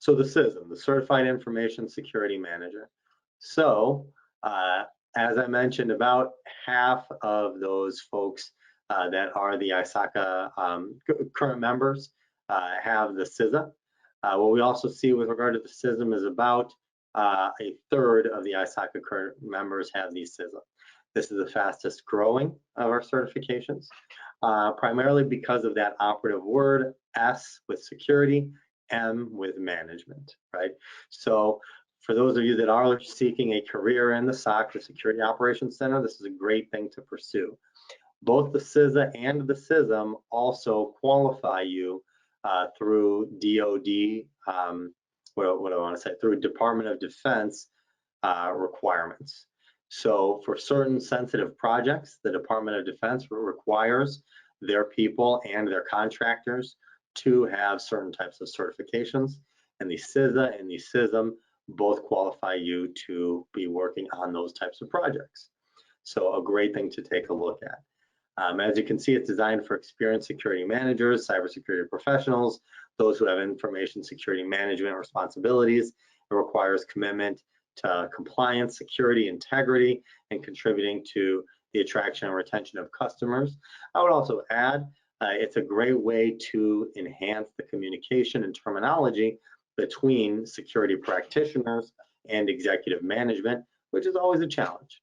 So the CISM, the Certified Information Security Manager. So as I mentioned, about half of those folks that are the ISACA current members have the CISA. What we also see with regard to the CISM is about a third of the ISACA current members have the CISA. This is the fastest growing of our certifications, primarily because of that operative word, S with security, M with management, right? So for those of you that are seeking a career in the SOC, the Security Operations Center, this is a great thing to pursue. Both the CISA and the CISM also qualify you through DoD, what do I want to say, through Department of Defense requirements. So for certain sensitive projects, the Department of Defense requires their people and their contractors to have certain types of certifications, and the CISA and the CISM both qualify you to be working on those types of projects. So a great thing to take a look at. As you can see, it's designed for experienced security managers, cybersecurity professionals, those who have information security management responsibilities. It requires commitment to compliance, security, integrity, and contributing to the attraction and retention of customers. I would also add, it's a great way to enhance the communication and terminology between security practitioners and executive management, which is always a challenge.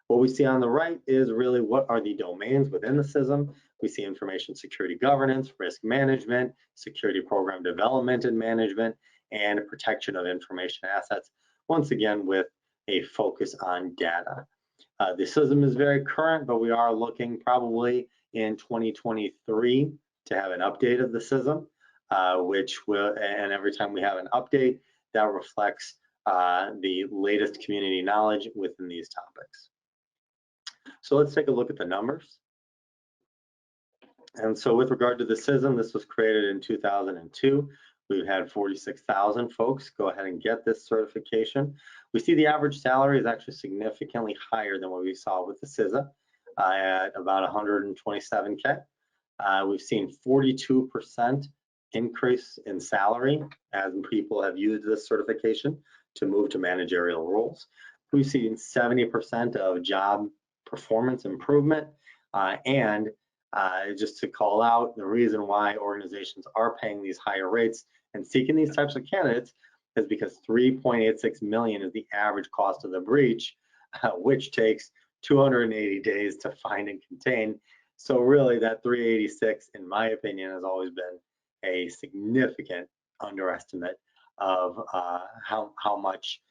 What we see on the right is really what are the domains within the CISM. We see information security governance, risk management, security program development and management, and protection of information assets, once again with a focus on data. The CISM is very current, but we are looking probably in 2023 to have an update of the CISM, which will, and every time we have an update, that reflects the latest community knowledge within these topics. So let's take a look at the numbers. And so with regard to the CISM, this was created in 2002. We've had 46,000 folks go ahead and get this certification. We see the average salary is actually significantly higher than what we saw with the CISA at about 127K. We've seen 42% increase in salary as people have used this certification to move to managerial roles. We've seen 70% of job performance improvement, and just to call out the reason why organizations are paying these higher rates and seeking these types of candidates is because 3.86 million is the average cost of the breach, which takes 280 days to find and contain. So really that 386, in my opinion, has always been a significant underestimate of how much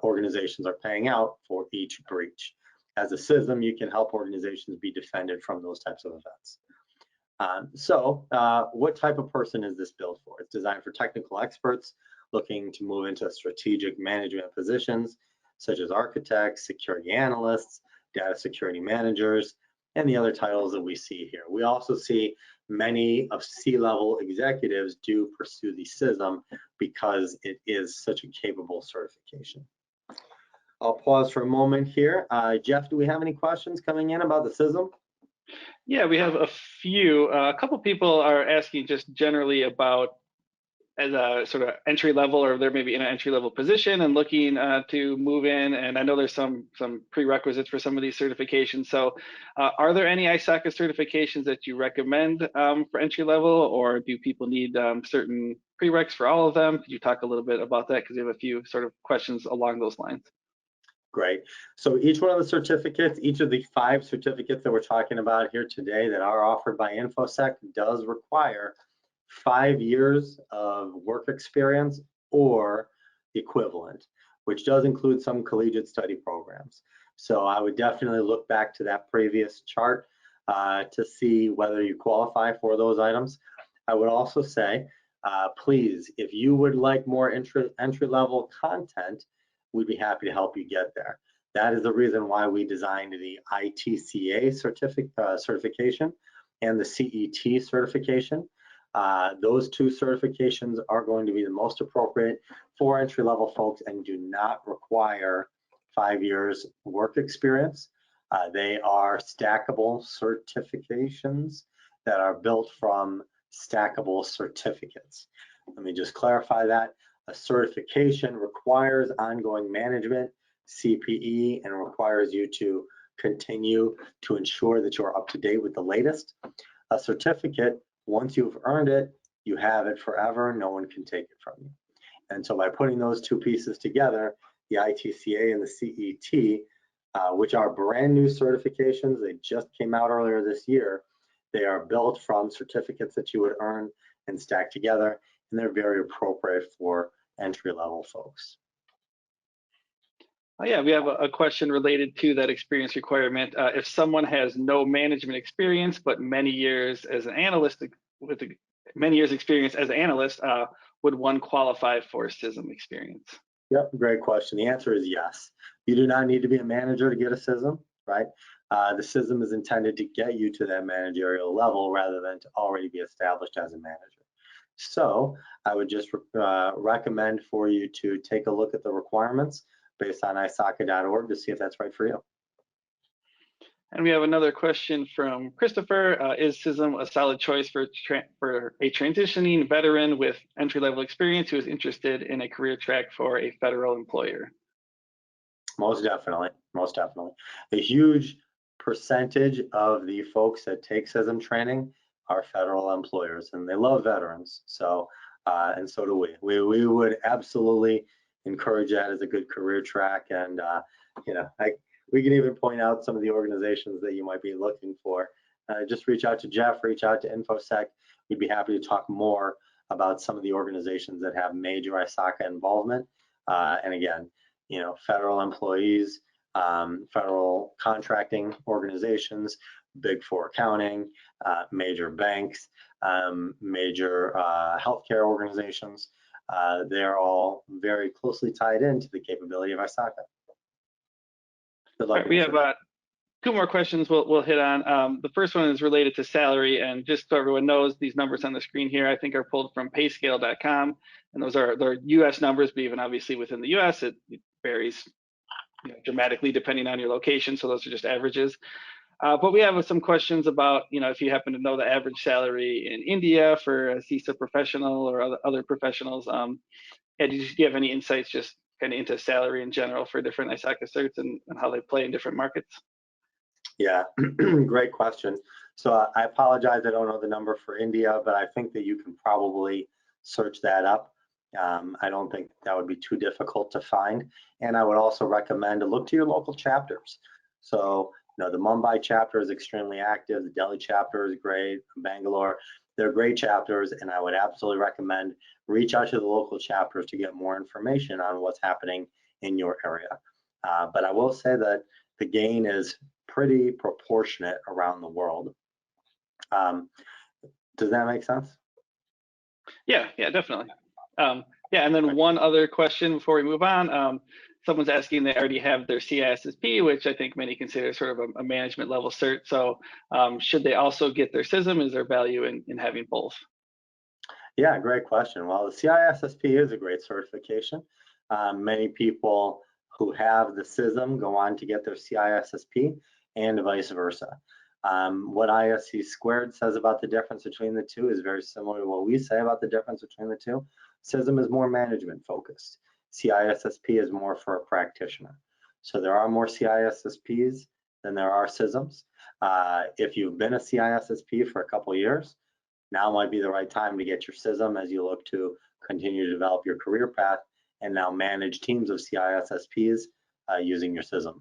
organizations are paying out for each breach. As a CISM, you can help organizations be defended from those types of events. What type of person is this built for? It's designed for technical experts looking to move into strategic management positions, such as architects, security analysts, data security managers, and the other titles that we see here. We also see many of C-level executives do pursue the CISM because it is such a capable certification. I'll pause for a moment here. Jeff, do we have any questions coming in about the CISM? Yeah, we have a few. A couple people are asking just generally about as a sort of entry level, or they're maybe in an entry level position and looking to move in. And I know there's some prerequisites for some of these certifications. So are there any ISACA certifications that you recommend for entry level, or do people need certain prereqs for all of them? Could you talk a little bit about that? Because we have a few sort of questions along those lines. Great. So each one of the certificates, each of the 5 certificates that we're talking about here today that are offered by Infosec does require 5 years of work experience or equivalent, which does include some collegiate study programs. So I would definitely look back to that previous chart to see whether you qualify for those items. I would also say, please, if you would like more entry-level content, we'd be happy to help you get there. That is the reason why we designed the ITCA certification and the CET certification. Those 2 certifications are going to be the most appropriate for entry-level folks and do not require 5 years work experience. They are stackable certifications that are built from stackable certificates. Let me just clarify that. A certification requires ongoing management, CPE, and requires you to continue to ensure that you're up to date with the latest. A certificate, once you've earned it, you have it forever. No one can take it from you. And so by putting those two pieces together, the ITCA and the CET, which are brand new certifications, they just came out earlier this year. They are built from certificates that you would earn and stack together, and they're very appropriate for entry-level folks. Oh, yeah, we have a question related to that experience requirement. If someone has no management experience, but many years as an analyst, many years experience as an analyst, would one qualify for CISM experience? Yep, great question. The answer is yes. You do not need to be a manager to get a CISM, right? The CISM is intended to get you to that managerial level rather than to already be established as a manager. So I would just recommend for you to take a look at the requirements based on ISACA.org to see if that's right for you. And we have another question from Christopher. Is CISM a solid choice for a transitioning veteran with entry-level experience who is interested in a career track for a federal employer? Most definitely, most definitely. A huge percentage of the folks that take CISM training are federal employers, and they love veterans. So, and so do we. We would absolutely encourage that as a good career track. And, you know, we can even point out some of the organizations that you might be looking for. Just reach out to Jeff, reach out to Infosec. We'd be happy to talk more about some of the organizations that have major ISACA involvement. And again, you know, federal employees, federal contracting organizations, Big Four accounting, major banks, major healthcare organizations. They're all very closely tied into the capability of ISACA. Good luck. Right, we have two more questions we'll hit on. The first one is related to salary, and just so everyone knows, these numbers on the screen here I think are pulled from payscale.com, and those are their US numbers, but even obviously within the US it varies, you know, dramatically depending on your location, so those are just averages. But we have some questions about, you know, if you happen to know the average salary in India for a CISA professional or other professionals. And do you have any insights just kind of into salary in general for different ISACA certs and how they play in different markets? Yeah, great question. So I apologize, I don't know the number for India, but I think that you can probably search that up. I don't think that would be too difficult to find. And I would also recommend to look to your local chapters. So, you know, the Mumbai chapter is extremely active. The Delhi chapter is great. Bangalore, they're great chapters, and I would absolutely recommend reach out to the local chapters to get more information on what's happening in your area. But I will say that the gain is pretty proportionate around the world. Does that make sense? Yeah, definitely. Yeah, and then one other question before we move on. Someone's asking, they already have their CISSP, which I think many consider sort of a management level cert. So should they also get their CISM? Is there value in having both? Yeah, great question. Well, the CISSP is a great certification. Many people who have the CISM go on to get their CISSP and vice versa. What ISC squared says about the difference between the two is very similar to what we say about the difference between the two. CISM is more management focused. CISSP is more for a practitioner. So there are more CISSPs than there are CISMs. If you've been a CISSP for a couple of years, now might be the right time to get your CISM as you look to continue to develop your career path and now manage teams of CISSPs using your CISM.